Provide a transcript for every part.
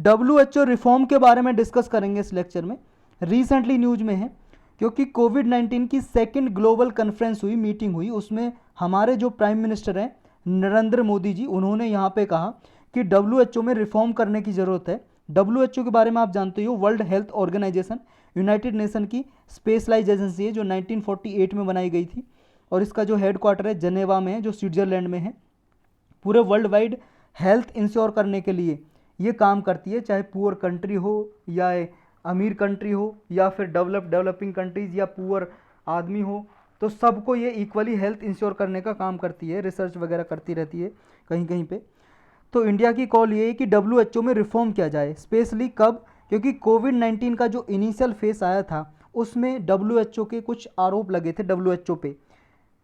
WHO reform के बारे में डिस्कस करेंगे इस लेक्चर में। रिसेंटली न्यूज में है क्योंकि कोविड-19 की सेकंड ग्लोबल कॉन्फ्रेंस हुई, मीटिंग हुई, उसमें हमारे जो प्राइम मिनिस्टर हैं नरेंद्र मोदी जी, उन्होंने यहाँ पे कहा कि WHO में रिफॉर्म करने की ज़रूरत है। WHO के बारे में आप जानते हो, World Health Organization United Nation की स्पेशलाइज एजेंसी है जो 1948 में बनाई गई थी और इसका जो हेडक्वार्टर है जनेवा में है जो स्विट्जरलैंड में है। पूरे वर्ल्ड वाइड हेल्थ इंश्योर करने के लिए ये काम करती है, चाहे पुअर कंट्री हो या अमीर कंट्री हो या फिर डेवलपिंग कंट्रीज़ या पुअर आदमी हो, तो सबको ये इक्वली हेल्थ इंश्योर करने का काम करती है, रिसर्च वगैरह करती रहती है कहीं कहीं पे। तो इंडिया की कॉल ये है कि WHO में रिफॉर्म किया जाए, स्पेशली कब, क्योंकि कोविड-19 का जो इनिशियल फेस आया था उसमें WHO के कुछ आरोप लगे थे WHO पे।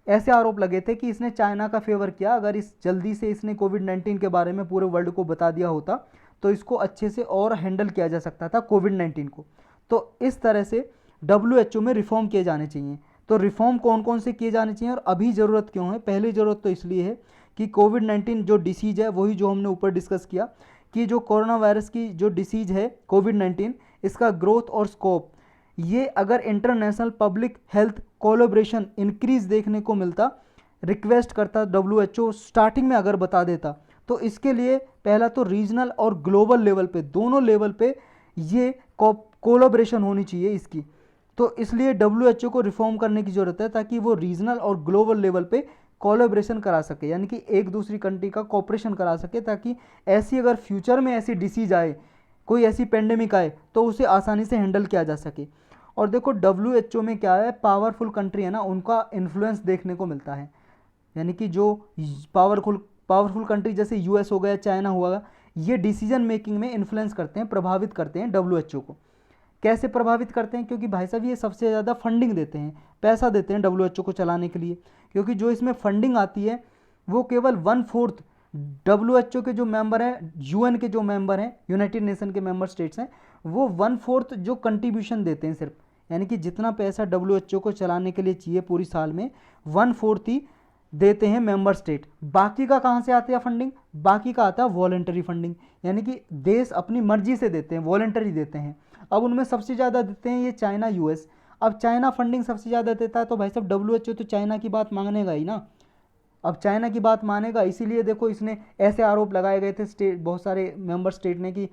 ऐसे आरोप लगे थे कि इसने चाइना का फेवर किया, अगर इस जल्दी से इसने कोविड-19 के बारे में पूरे वर्ल्ड को बता दिया होता तो इसको अच्छे से और हैंडल किया जा सकता था कोविड-19 को। तो इस तरह से WHO में रिफॉर्म किए जाने चाहिए। तो रिफॉर्म कौन कौन से किए जाने चाहिए और अभी ज़रूरत क्यों है? पहली ज़रूरत तो इसलिए है कि कोविड-19 जो डिसीज़ है वही जो हमने ऊपर डिस्कस किया कि जो कोरोना वायरस की जो डिसीज़ है कोविड-19, इसका ग्रोथ और स्कोप, ये अगर international public health collaboration increase देखने को मिलता, रिक्वेस्ट करता WHO स्टार्टिंग में अगर बता देता, तो इसके लिए पहला तो रीजनल और ग्लोबल लेवल पे, दोनों लेवल पे ये कोलैबोरेशन होनी चाहिए इसकी। तो इसलिए WHO को रिफॉर्म करने की ज़रूरत है ताकि वो रीजनल और ग्लोबल लेवल पे कोलैबोरेशन करा सके, यानी कि एक दूसरी कंट्री का कोऑपरेशन करा सके, ताकि ऐसी अगर फ्यूचर में ऐसी डिसीज आए, कोई ऐसी पेंडेमिक आए, तो उसे आसानी से हैंडल किया जा सके। और देखो WHO में क्या है, पावरफुल कंट्री है ना, उनका इन्फ्लुएंस देखने को मिलता है, यानी कि जो पावरफुल कंट्री जैसे US हो गया, चाइना हुआ, ये डिसीजन मेकिंग में इन्फ्लुएंस करते हैं, प्रभावित करते हैं WHO को। कैसे प्रभावित करते हैं? क्योंकि भाई साहब ये सबसे ज़्यादा फंडिंग देते हैं, पैसा देते हैं WHO को चलाने के लिए, क्योंकि जो इसमें फंडिंग आती है वो केवल 1/4 WHO के जो मेंबर हैं, UN के जो मेंबर हैं, यूनाइटेड नेशन के मेंबर स्टेट्स हैं, वो 1/4 जो कंट्रीब्यूशन देते हैं सिर्फ, यानी कि जितना पैसा WHO को चलाने के लिए चाहिए पूरी साल में 1/4 ही देते हैं मेंबर स्टेट। बाकी का कहाँ से आती है फंडिंग? बाकी का आता है वॉलेंटरी फंडिंग, यानी कि देश अपनी मर्जी से देते हैं, वॉलेंटरी देते हैं। अब उनमें सबसे ज़्यादा देते हैं ये चाइना, US। अब चाइना फंडिंग सबसे ज़्यादा देता है तो भाई साहब WHO तो चाइना की बात मांगनेगा ही ना। अब चाइना की बात मानेगा, इसीलिए देखो इसने ऐसे आरोप लगाए गए थे स्टेट, बहुत सारे मेंबर स्टेट ने, कि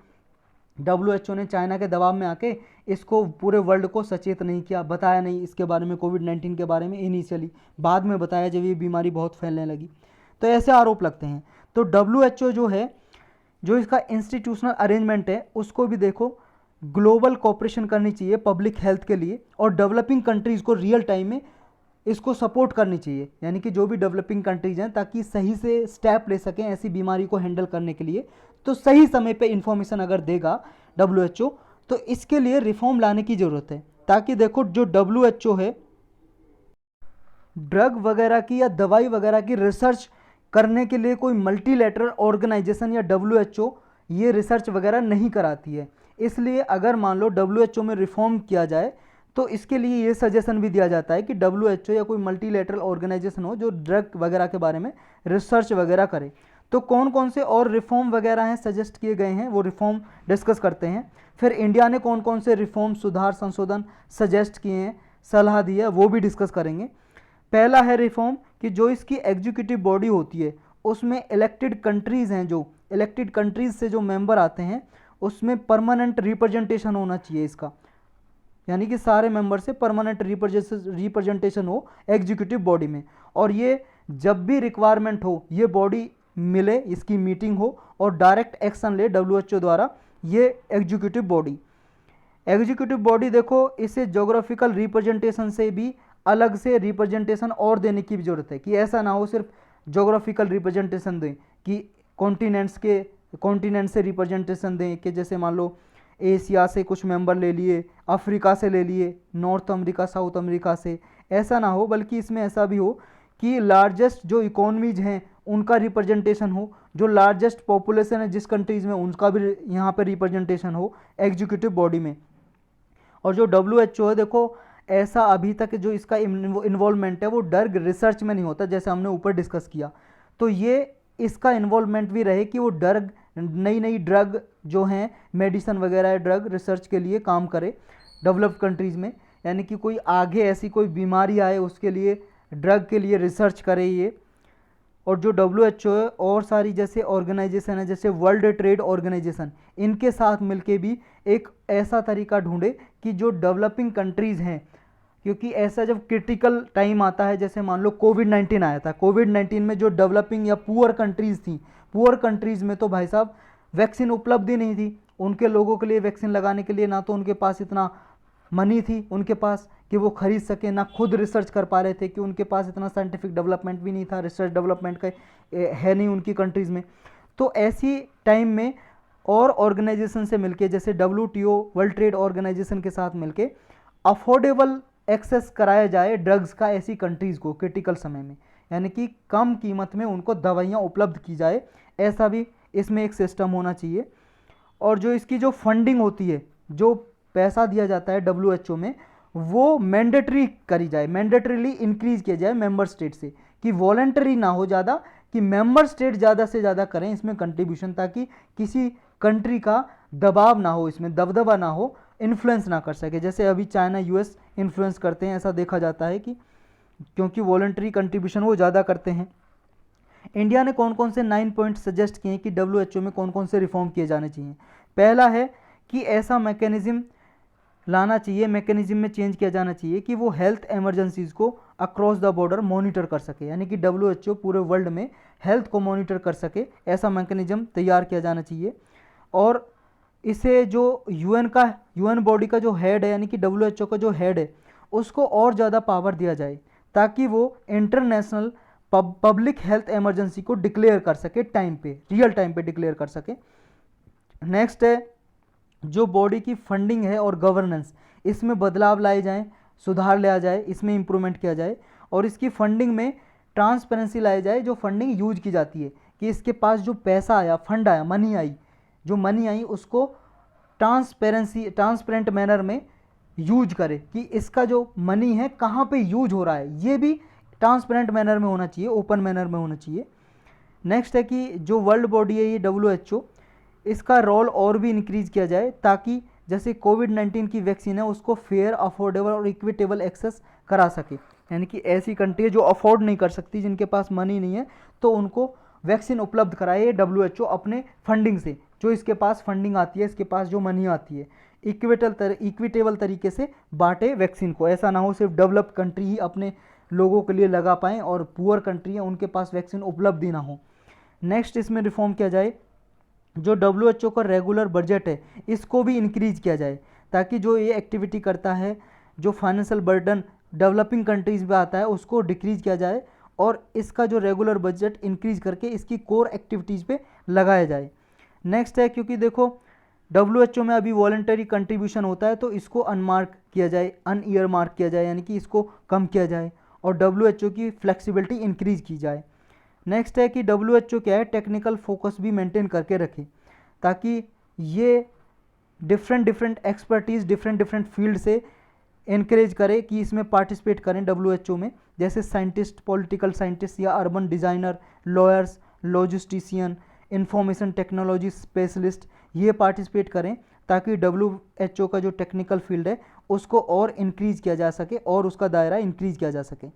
WHO ने चाइना के दबाव में आके इसको पूरे वर्ल्ड को सचेत नहीं किया, बताया नहीं इसके बारे में, कोविड-19 के बारे में इनिशियली, बाद में बताया जब ये बीमारी बहुत फैलने लगी। तो ऐसे आरोप लगते हैं। तो WHO जो है, जो इसका इंस्टीट्यूशनल अरेंजमेंट है, उसको भी देखो ग्लोबल कोऑपरेशन करनी चाहिए पब्लिक हेल्थ के लिए, और डेवलपिंग कंट्रीज़ को रियल टाइम में इसको सपोर्ट करनी चाहिए, यानी कि जो भी डेवलपिंग कंट्रीज हैं, ताकि सही से स्टेप ले सकें ऐसी बीमारी को हैंडल करने के लिए। तो सही समय पे इंफॉर्मेशन अगर देगा WHO, तो इसके लिए रिफॉर्म लाने की ज़रूरत है, ताकि देखो जो WHO है, ड्रग वगैरह की या दवाई वगैरह की रिसर्च करने के लिए कोई मल्टीलेटरल ऑर्गेनाइजेशन या WHO ये रिसर्च वगैरह नहीं कराती है। इसलिए अगर मान लो WHO में रिफॉर्म किया जाए तो इसके लिए ये सजेशन भी दिया जाता है कि WHO या कोई मल्टीलेटरल ऑर्गेनाइजेशन हो जो ड्रग वगैरह के बारे में रिसर्च वगैरह करे। तो कौन कौन से और रिफॉर्म वगैरह हैं सजेस्ट किए गए हैं, वो रिफॉर्म डिस्कस करते हैं। फिर इंडिया ने कौन कौन से रिफॉर्म, सुधार, संशोधन सजेस्ट किए हैं, सलाह दी है, वो भी डिस्कस करेंगे। पहला है रिफॉर्म कि जो इसकी एग्जीक्यूटिव बॉडी होती है उसमें इलेक्टेड कंट्रीज़ हैं, जो इलेक्टेड कंट्रीज़ से जो मेंबर आते हैं उसमें परमानेंट रिप्रेजेंटेशन होना चाहिए इसका, यानी कि सारे मेंबर से परमानेंट रिप्रेजेंटेशन हो एग्जीक्यूटिव बॉडी में। और ये जब भी रिक्वायरमेंट हो ये बॉडी मिले, इसकी मीटिंग हो और डायरेक्ट एक्शन ले WHO द्वारा ये एग्जीक्यूटिव बॉडी। देखो इसे जोग्राफिकल रिप्रेजेंटेशन से भी अलग से रिप्रेजेंटेशन और देने की भी ज़रूरत है, कि ऐसा ना हो सिर्फ जोग्राफिकल रिप्रेजेंटेशन दें कि कॉन्टिनेंट से रिप्रेजेंटेशन दें, कि जैसे मान लो एशिया से कुछ मेंबर ले लिए, अफ्रीका से ले लिए, नॉर्थ अमेरिका, साउथ अमेरिका से, ऐसा ना हो, बल्कि इसमें ऐसा भी हो कि लार्जेस्ट जो इकोनॉमीज हैं उनका रिप्रेजेंटेशन हो, जो लार्जेस्ट पॉपुलेशन है जिस कंट्रीज़ में उनका भी यहाँ पे रिप्रेजेंटेशन हो एग्जीक्यूटिव बॉडी में। और जो WHO है, देखो ऐसा अभी तक जो इसका इन्वॉल्वमेंट है वो ड्रग रिसर्च में नहीं होता, जैसे हमने ऊपर डिस्कस किया। तो ये इसका इन्वॉल्वमेंट भी रहे कि वो ड्रग नई नई ड्रग जो हैं, मेडिसिन वगैरह ड्रग रिसर्च के लिए काम करे डेवलप्ड कंट्रीज़ में, यानी कि कोई आगे ऐसी कोई बीमारी आए उसके लिए ड्रग के लिए रिसर्च करे ये। और जो WHO है और सारी जैसे ऑर्गेनाइजेशन है, जैसे वर्ल्ड ट्रेड ऑर्गेनाइजेशन, इनके साथ मिलके भी एक ऐसा तरीका ढूंढे कि जो डेवलपिंग कंट्रीज़ हैं, क्योंकि ऐसा जब क्रिटिकल टाइम आता है, जैसे मान लो कोविड-19 आया था, कोविड-19 में जो डेवलपिंग या पुअर कंट्रीज़ थी, पुअर कंट्रीज़ में तो भाई साहब वैक्सीन उपलब्ध ही नहीं थी उनके लोगों के लिए, वैक्सीन लगाने के लिए ना तो उनके पास इतना मनी थी उनके पास कि वो खरीद सके, ना खुद रिसर्च कर पा रहे थे कि उनके पास इतना साइंटिफिक डेवलपमेंट भी नहीं था, रिसर्च डेवलपमेंट का है नहीं उनकी कंट्रीज़ में। तो ऐसी टाइम में और ऑर्गेनाइजेशन से मिलके, जैसे WTO वर्ल्ड ट्रेड ऑर्गेनाइजेशन के साथ मिलके अफोर्डेबल एक्सेस कराया जाए ड्रग्स का ऐसी कंट्रीज़ को क्रिटिकल समय में, यानी कि कम कीमत में उनको दवाइयाँ उपलब्ध की जाए, ऐसा भी इसमें एक सिस्टम होना चाहिए। और जो इसकी जो फंडिंग होती है, जो पैसा दिया जाता है WHO में, वो मैंडेटरी करी जाए, मैंडेटरीली इंक्रीज किया जाए मेंबर स्टेट से, कि वॉलेंटरी ना हो ज़्यादा, कि मेंबर स्टेट ज़्यादा से ज़्यादा करें इसमें कंट्रीब्यूशन, ताकि किसी कंट्री का दबाव ना हो, इसमें दबदबा ना हो, इन्फ्लुएंस ना कर सके, जैसे अभी चाइना US इन्फ्लुएंस करते हैं, ऐसा देखा जाता है कि क्योंकि वॉलेंटरी कंट्रीब्यूशन वो ज़्यादा करते हैं। इंडिया ने कौन कौन से 9 पॉइंट सजेस्ट किए कि WHO में कौन कौन से रिफॉर्म किए जाने चाहिए। पहला है कि ऐसा मैकेनिज्म लाना चाहिए, मैकेनिज्म में चेंज किया जाना चाहिए कि वो हेल्थ इमरजेंसीज को अक्रॉस द बॉर्डर मॉनिटर कर सके, यानी कि WHO पूरे वर्ल्ड में हेल्थ को मॉनिटर कर सके, ऐसा मैकेनिज्म तैयार किया जाना चाहिए। और इसे जो UN बॉडी का जो हेड है, यानी कि WHO का जो हेड है, उसको और ज़्यादा पावर दिया जाए, ताकि वो इंटरनेशनल पब्लिक हेल्थ इमरजेंसी को डिक्लेयर कर सके टाइम पे, रियल टाइम पे डिक्लेयर कर सके। नेक्स्ट है जो बॉडी की फंडिंग है और गवर्नेंस, इसमें बदलाव लाए जाएं, सुधार लाया जाए, इसमें इम्प्रूवमेंट किया जाए। और इसकी फंडिंग में ट्रांसपेरेंसी लाई जाए, जो फंडिंग यूज की जाती है, कि इसके पास जो पैसा आया, फंड आया, मनी आई, जो मनी आई उसको ट्रांसपेरेंट मैनर में यूज करे, कि इसका जो मनी है कहाँ पे यूज हो रहा है, ये भी ट्रांसपेरेंट मैनर में होना चाहिए, ओपन मैनर में होना चाहिए। नेक्स्ट है कि जो वर्ल्ड बॉडी है ये WHO, इसका रोल और भी इंक्रीज किया जाए, ताकि जैसे कोविड-19 की वैक्सीन है उसको फेयर, अफोर्डेबल और इक्विटेबल एक्सेस करा सके, यानी कि ऐसी कंट्री जो अफोर्ड नहीं कर सकती, जिनके पास मनी नहीं है, तो उनको वैक्सीन उपलब्ध कराए WHO अपने फंडिंग से, जो इसके पास फंडिंग आती है, इसके पास जो मनी आती है, इक्विटेबल तरीके से बांटे वैक्सीन को। ऐसा ना हो सिर्फ डेवलप्ड कंट्री ही अपने लोगों के लिए लगा पाएँ और पुअर कंट्री है उनके पास वैक्सीन उपलब्ध ही ना हो। नेक्स्ट इसमें रिफॉर्म किया जाए, जो WHO का रेगुलर बजट है इसको भी इंक्रीज किया जाए, ताकि जो ये एक्टिविटी करता है, जो फाइनेंशियल बर्डन डेवलपिंग कंट्रीज में आता है उसको डिक्रीज किया जाए, और इसका जो रेगुलर बजट इंक्रीज करके इसकी कोर एक्टिविटीज़ पे लगाया जाए। नेक्स्ट है, क्योंकि देखो WHO में अभी वॉलंटरी कंट्रीब्यूशन होता है, तो इसको अनमार्क किया जाए, अनईयर मार्क किया जाए, यानी कि इसको कम किया जाए, और WHO की फ्लेक्सिबिलिटी इंक्रीज की जाए। नेक्स्ट है कि WHO क्या है, टेक्निकल फोकस भी मेंटेन करके रखे, ताकि ये डिफरेंट एक्सपर्टीज़ डिफरेंट फील्ड से इनक्रेज करे कि इसमें पार्टिसिपेट करें WHO में, जैसे साइंटिस्ट, पॉलिटिकल साइंटिस्ट या urban designer, lawyers, logistician, information technology specialist, ये पार्टिसिपेट करें, ताकि WHO का जो टेक्निकल फील्ड है उसको और इंक्रीज किया जा सके और उसका दायरा इंक्रीज किया जा सके।